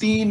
3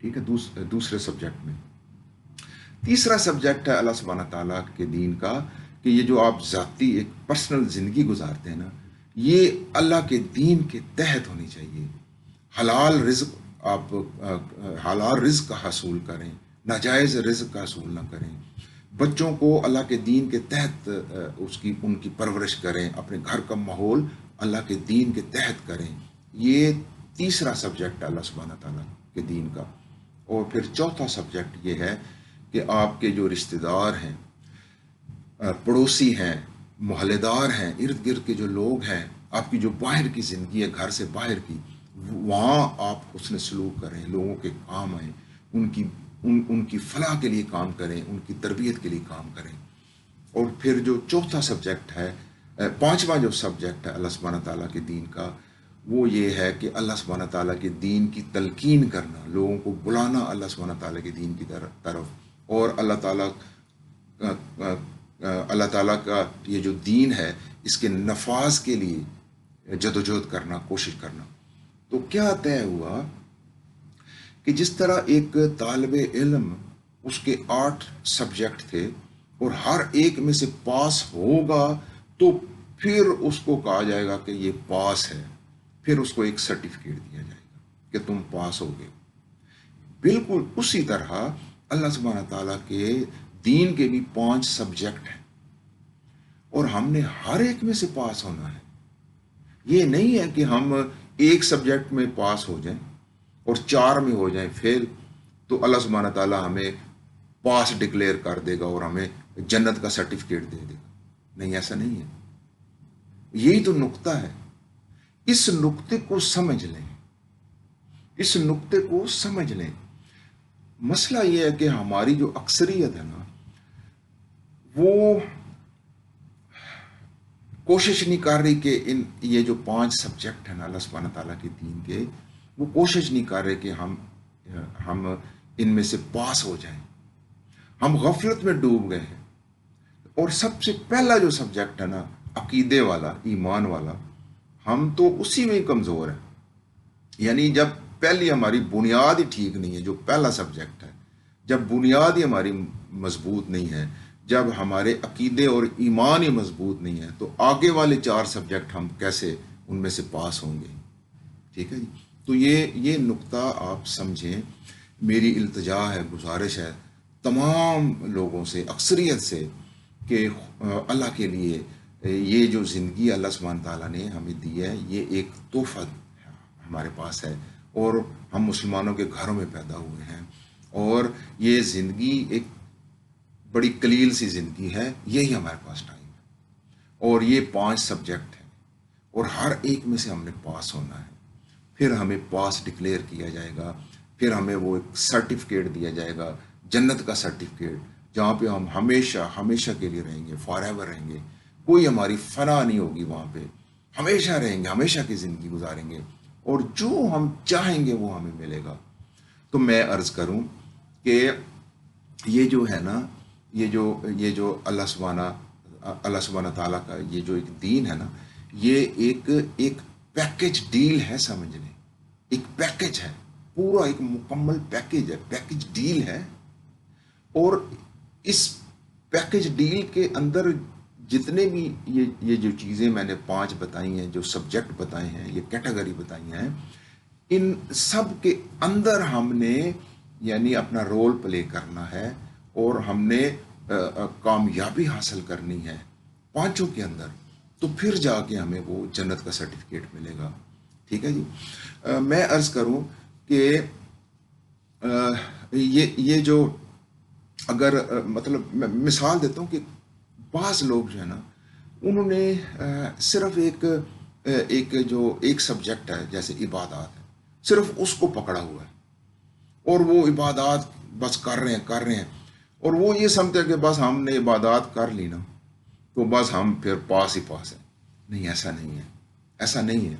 ٹھیک ہے، دوسرے سبجیکٹ میں۔ تیسرا سبجیکٹ ہے اللہ سبحانہ تعالیٰ کے دین کا، کہ یہ جو آپ ذاتی ایک پرسنل زندگی گزارتے ہیں نا، یہ اللہ کے دین کے تحت ہونی چاہیے۔ حلال رزق آپ حلال رزق کا حصول کریں، ناجائز رزق کا حصول نہ کریں، بچوں کو اللہ کے دین کے تحت ان کی پرورش کریں، اپنے گھر کا ماحول اللہ کے دین کے تحت کریں۔ یہ تیسرا سبجیکٹ ہے اللہ سبحانہ تعالیٰ کے دین کا۔ اور پھر چوتھا سبجیکٹ یہ ہے کہ آپ کے جو رشتہ دار ہیں، پڑوسی ہیں، محلے دار ہیں، ارد گرد کے جو لوگ ہیں، آپ کی جو باہر کی زندگی ہے، گھر سے باہر کی، وہاں آپ حسن سلوک کریں، لوگوں کے کام آئیں، ان کی فلاح کے لیے کام کریں، ان کی تربیت کے لیے کام کریں۔ اور پھر جو چوتھا سبجیکٹ ہے، پانچواں جو سبجیکٹ ہے اللہ سبحانہ تعالیٰ کے دین کا، وہ یہ ہے کہ اللہ سبحانہ تعالیٰ کے دین کی تلقین کرنا، لوگوں کو بلانا اللہ سبحانہ تعالیٰ کے دین کی طرف، اور اللہ تعالیٰ کا یہ جو دین ہے اس کے نفاذ کے لیے جدوجہد کرنا، کوشش کرنا۔ تو کیا طے ہوا کہ جس طرح ایک طالب علم، اس کے 8 سبجیکٹ تھے اور ہر ایک میں سے پاس ہوگا تو پھر اس کو کہا جائے گا کہ یہ پاس ہے، پھر اس کو ایک سرٹیفکیٹ دیا جائے گا کہ تم پاس ہو گئے۔ بالکل اسی طرح اللہ سبحانہ تعالیٰ کے دین کے بھی 5 سبجیکٹ ہیں اور ہم نے ہر ایک میں سے پاس ہونا ہے۔ یہ نہیں ہے کہ ہم ایک سبجیکٹ میں پاس ہو جائیں اور 4 میں ہو جائیں فیل، تو اللہ سبحانہ تعالیٰ ہمیں پاس ڈکلیئر کر دے گا اور ہمیں جنت کا سرٹیفکیٹ دے دے گا۔ نہیں، ایسا نہیں ہے۔ یہی تو نقطہ ہے۔ اس نقطے کو سمجھ لیں، اس نقطے کو سمجھ لیں۔ مسئلہ یہ ہے کہ ہماری جو اکثریت ہے نا، وہ کوشش نہیں کر رہی کہ یہ جو 5 سبجیکٹ ہیں نا اللہ سبحانہ تعالیٰ کے دین کے، وہ کوشش نہیں کر رہے کہ ہم ان میں سے پاس ہو جائیں۔ ہم غفلت میں ڈوب گئے ہیں۔ اور سب سے پہلا جو سبجیکٹ ہے نا، عقیدے والا، ایمان والا، ہم تو اسی میں ہی کمزور ہیں۔ یعنی جب پہلی ہماری بنیاد ہی ٹھیک نہیں ہے، جو پہلا سبجیکٹ ہے، جب بنیاد ہی ہماری مضبوط نہیں ہے، جب ہمارے عقیدے اور ایمان ہی مضبوط نہیں ہے، تو آگے والے 4 سبجیکٹ ہم کیسے ان میں سے پاس ہوں گے؟ ٹھیک ہے جی۔ تو یہ نقطہ آپ سمجھیں۔ میری التجا ہے، گزارش ہے تمام لوگوں سے، اکثریت سے، کہ اللہ کے لیے یہ جو زندگی اللہ سبحانہ تعالیٰ نے ہمیں دی ہے، یہ ایک تحفہ ہمارے پاس ہے، اور ہم مسلمانوں کے گھروں میں پیدا ہوئے ہیں، اور یہ زندگی ایک بڑی قلیل سی زندگی ہے، یہی ہمارے پاس ٹائم ہے، اور یہ 5 سبجیکٹ ہیں، اور ہر ایک میں سے ہم نے پاس ہونا ہے۔ پھر ہمیں پاس ڈکلیئر کیا جائے گا، پھر ہمیں وہ ایک سرٹیفکیٹ دیا جائے گا، جنت کا سرٹیفکیٹ، جہاں پہ ہم ہمیشہ کے لیے رہیں گے، فار ایور رہیں گے، کوئی ہماری فنا نہیں ہوگی، وہاں پہ ہمیشہ رہیں گے، ہمیشہ کی زندگی گزاریں گے، اور جو ہم چاہیں گے وہ ہمیں ملے گا۔ تو میں عرض کروں کہ یہ جو ہے نا، یہ جو اللہ سبحانہ تعالیٰ کا یہ جو ایک دین ہے نا، یہ ایک پیکج ڈیل ہے، سمجھ لیں، ایک پیکج ہے، پورا ایک مکمل پیکج ہے، پیکج ڈیل ہے۔ اور اس پیکج ڈیل کے اندر جتنے بھی یہ جو چیزیں میں نے 5 بتائی ہیں، جو سبجیکٹ بتائے ہیں، یہ کیٹیگری بتائی ہیں، ان سب کے اندر ہم نے یعنی اپنا رول پلے کرنا ہے، اور ہم نے کامیابی حاصل کرنی ہے 5 کے اندر، تو پھر جا کے ہمیں وہ جنت کا سرٹیفکیٹ ملے گا۔ ٹھیک ہے جی۔ میں عرض کروں کہ یہ جو اگر مطلب میں مثال دیتا ہوں کہ بعض لوگ جو ہے نا، انہوں نے صرف ایک سبجیکٹ ہے، جیسے عبادات ہے، صرف اس کو پکڑا ہوا ہے، اور وہ عبادات بس کر رہے ہیں، اور وہ یہ سمجھتے ہیں کہ بس ہم نے عبادات کر لی نا تو بس ہم پھر پاس ہی پاس ہیں۔ نہیں، ایسا نہیں ہے، ایسا نہیں ہے۔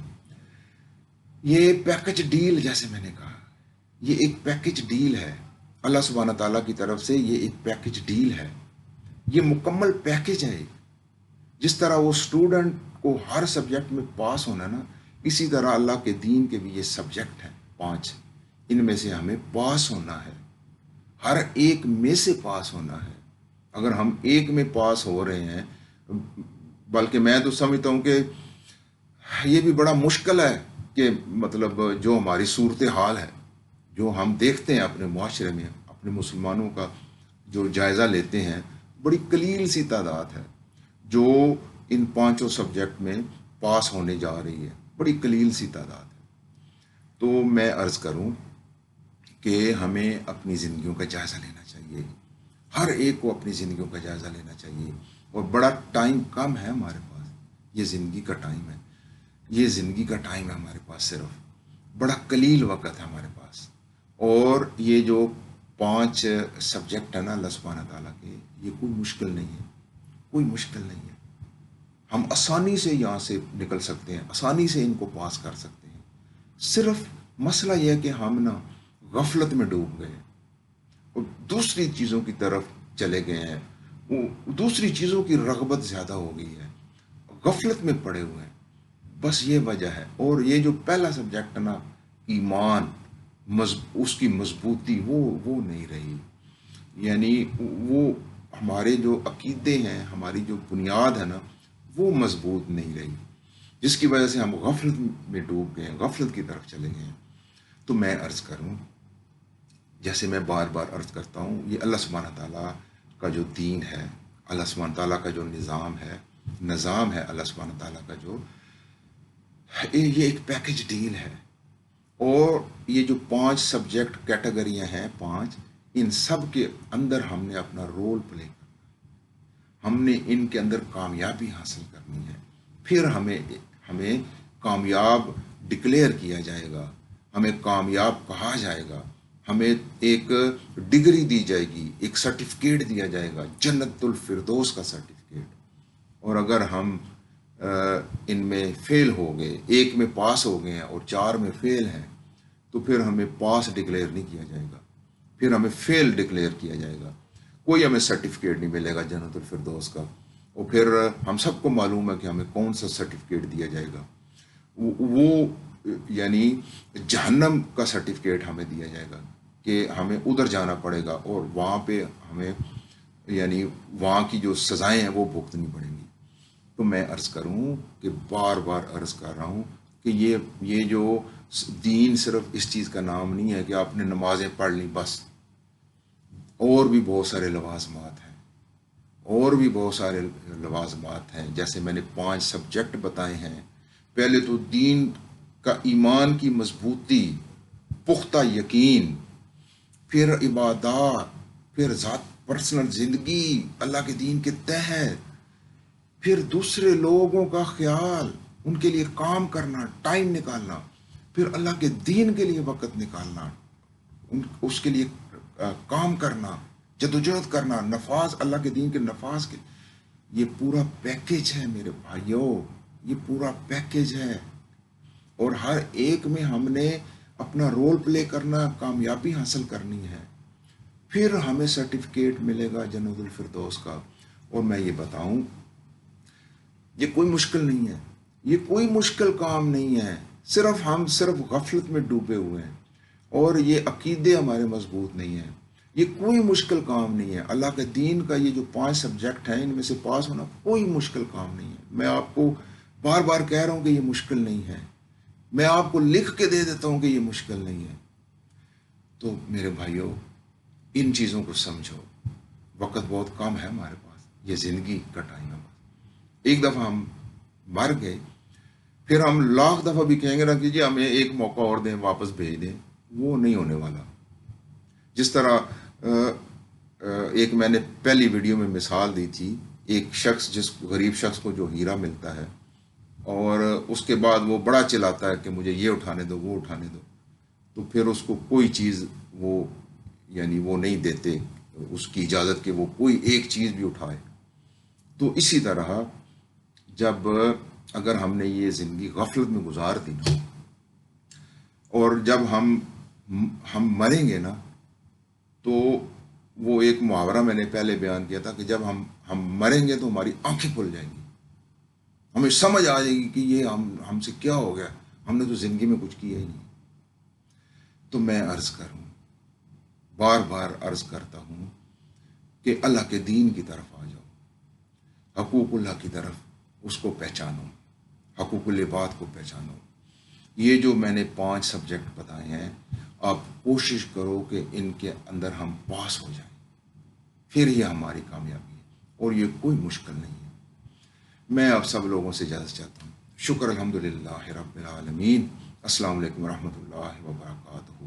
یہ پیکج ڈیل، جیسے میں نے کہا، یہ ایک پیکج ڈیل ہے اللہ سبحانہ تعالیٰ کی طرف سے، یہ ایک پیکج ڈیل ہے، یہ مکمل پیکج ہے۔ جس طرح وہ اسٹوڈنٹ کو ہر سبجیکٹ میں پاس ہونا نا، اسی طرح اللہ کے دین کے بھی یہ سبجیکٹ ہیں 5، ان میں سے ہمیں پاس ہونا ہے، ہر ایک میں سے پاس ہونا ہے۔ اگر ہم ایک میں پاس ہو رہے ہیں، بلکہ میں تو سمجھتا ہوں کہ یہ بھی بڑا مشکل ہے کہ مطلب جو ہماری صورتحال ہے، جو ہم دیکھتے ہیں اپنے معاشرے میں، اپنے مسلمانوں کا جو جائزہ لیتے ہیں، بڑی قلیل سی تعداد ہے جو ان پانچوں سبجیکٹ میں پاس ہونے جا رہی ہے، بڑی قلیل سی تعداد ہے۔ تو میں عرض کروں کہ ہمیں اپنی زندگیوں کا جائزہ لینا چاہیے، ہر ایک کو اپنی زندگیوں کا جائزہ لینا چاہیے، اور بڑا ٹائم کم ہے ہمارے پاس، یہ زندگی کا ٹائم ہے، یہ زندگی کا ٹائم ہے ہمارے پاس، صرف بڑا قلیل وقت ہے ہمارے پاس۔ اور یہ جو 5 سبجیکٹ ہے نا اللہ سبحانہ تعالیٰ کے، یہ کوئی مشکل نہیں ہے، کوئی مشکل نہیں ہے، ہم آسانی سے یہاں سے نکل سکتے ہیں، آسانی سے ان کو پاس کر سکتے ہیں۔ صرف مسئلہ یہ ہے کہ ہم نا غفلت میں ڈوب گئے اور دوسری چیزوں کی طرف چلے گئے ہیں، دوسری چیزوں کی رغبت زیادہ ہو گئی ہے، غفلت میں پڑے ہوئے ہیں، بس یہ وجہ ہے۔ اور یہ جو پہلا سبجیکٹ ہے نا، ایمان، اس کی مضبوطی وہ نہیں رہی، یعنی وہ ہمارے جو عقیدے ہیں، ہماری جو بنیاد ہے نا، وہ مضبوط نہیں رہی، جس کی وجہ سے ہم غفلت میں ڈوب گئے ہیں، غفلت کی طرف چلے گئے ہیں۔ تو میں عرض کروں، جیسے میں بار بار عرض کرتا ہوں، یہ اللہ سبحانہ تعالیٰ کا جو دین ہے، اللہ سبحانہ تعالیٰ کا جو نظام ہے اللہ سبحانہ تعالیٰ کا جو، یہ ایک پیکج ڈیل ہے۔ اور یہ جو 5 سبجیکٹ کیٹیگریاں ہیں، 5، ان سب کے اندر ہم نے اپنا رول پلے کرنا، ہم نے ان کے اندر کامیابی حاصل کرنی ہے، پھر ہمیں کامیاب ڈکلیئر کیا جائے گا، ہمیں کامیاب کہا جائے گا، ہمیں ایک ڈگری دی جائے گی، ایک سرٹیفکیٹ دیا جائے گا، جنت الفردوس کا سرٹیفکیٹ۔ اور اگر ہم ان میں فیل ہو گئے، ایک میں پاس ہو گئے ہیں اور 4 میں فیل ہیں، تو پھر ہمیں پاس ڈکلیئر نہیں کیا جائے گا، پھر ہمیں فیل ڈکلیئر کیا جائے گا، کوئی ہمیں سرٹیفکیٹ نہیں ملے گا جنت الفردوس کا۔ اور پھر ہم سب کو معلوم ہے کہ ہمیں کون سا سرٹیفکیٹ دیا جائے گا، وہ یعنی جہنم کا سرٹیفکیٹ ہمیں دیا جائے گا، کہ ہمیں ادھر جانا پڑے گا اور وہاں پہ ہمیں یعنی وہاں کی جو سزائیں ہیں وہ بھگتنی پڑیں گی۔ تو میں عرض کروں کہ بار بار عرض کر رہا ہوں کہ یہ جو دین صرف اس چیز کا نام نہیں ہے کہ آپ نے نمازیں پڑھ لی بس، اور بھی بہت سارے لوازمات ہیں، اور بھی بہت سارے لوازمات ہیں، جیسے میں نے 5 سبجیکٹ بتائے ہیں۔ پہلے تو دین کا ایمان کی مضبوطی، پختہ یقین، پھر عبادات، پھر پرسنل زندگی اللہ کے دین کے تحت، پھر دوسرے لوگوں کا خیال، ان کے لیے کام کرنا، ٹائم نکالنا، پھر اللہ کے دین کے لیے وقت نکالنا، اس کے لیے کام کرنا، جدوجہد کرنا، نفاذ، اللہ کے دین کے نفاذ کے، یہ پورا پیکج ہے میرے بھائیوں، یہ پورا پیکج ہے۔ اور ہر ایک میں ہم نے اپنا رول پلے کرنا، کامیابی حاصل کرنی ہے، پھر ہمیں سرٹیفکیٹ ملے گا جنت الفردوس کا۔ اور میں یہ بتاؤں، یہ کوئی مشکل نہیں ہے، یہ کوئی مشکل کام نہیں ہے، ہم صرف غفلت میں ڈوبے ہوئے ہیں، اور یہ عقیدے ہمارے مضبوط نہیں ہیں۔ یہ کوئی مشکل کام نہیں ہے، اللہ کے دین کا یہ جو 5 سبجیکٹ ہیں، ان میں سے پاس ہونا کوئی مشکل کام نہیں ہے۔ میں آپ کو بار بار کہہ رہا ہوں کہ یہ مشکل نہیں ہے، میں آپ کو لکھ کے دے دیتا ہوں کہ یہ مشکل نہیں ہے۔ تو میرے بھائیوں، ان چیزوں کو سمجھو، وقت بہت کم ہے ہمارے پاس، یہ زندگی کا ٹائم ہے۔ ایک دفعہ ہم مر گئے، پھر ہم لاکھ دفعہ بھی کہیں گے نا کہ جی ہمیں ایک موقع اور دیں، واپس بھیج دیں، وہ نہیں ہونے والا۔ جس طرح ایک میں نے پہلی ویڈیو میں مثال دی تھی، ایک شخص، جس غریب شخص کو جو ہیرا ملتا ہے، اور اس کے بعد وہ بڑا چلاتا ہے کہ مجھے یہ اٹھانے دو، وہ اٹھانے دو، تو پھر اس کو کوئی چیز وہ نہیں دیتے اس کی اجازت کہ وہ کوئی ایک چیز بھی اٹھائے۔ تو اسی طرح جب اگر ہم نے یہ زندگی غفلت میں گزار دی نا، اور جب ہم مریں گے نا، تو وہ ایک محاورہ میں نے پہلے بیان کیا تھا کہ جب ہم مریں گے تو ہماری آنکھیں کھل جائیں گی، ہمیں سمجھ آ جائے گی کہ یہ ہم سے کیا ہو گیا، ہم نے تو زندگی میں کچھ کیا ہی نہیں۔ تو میں عرض کروں، بار بار عرض کرتا ہوں کہ اللہ کے دین کی طرف آ جاؤ، حقوق اللہ کی طرف اس کو پہچانو، حقوق العباد کو پہچانو۔ یہ جو میں نے 5 سبجیکٹ بتائے ہیں، آپ کوشش کرو کہ ان کے اندر ہم پاس ہو جائیں، پھر یہ ہماری کامیابی ہے، اور یہ کوئی مشکل نہیں ہے۔ میں آپ سب لوگوں سے اجازت چاہتا ہوں۔ شکر الحمدللہ رب العالمین۔ السلام علیکم ورحمۃ اللہ وبرکاتہ۔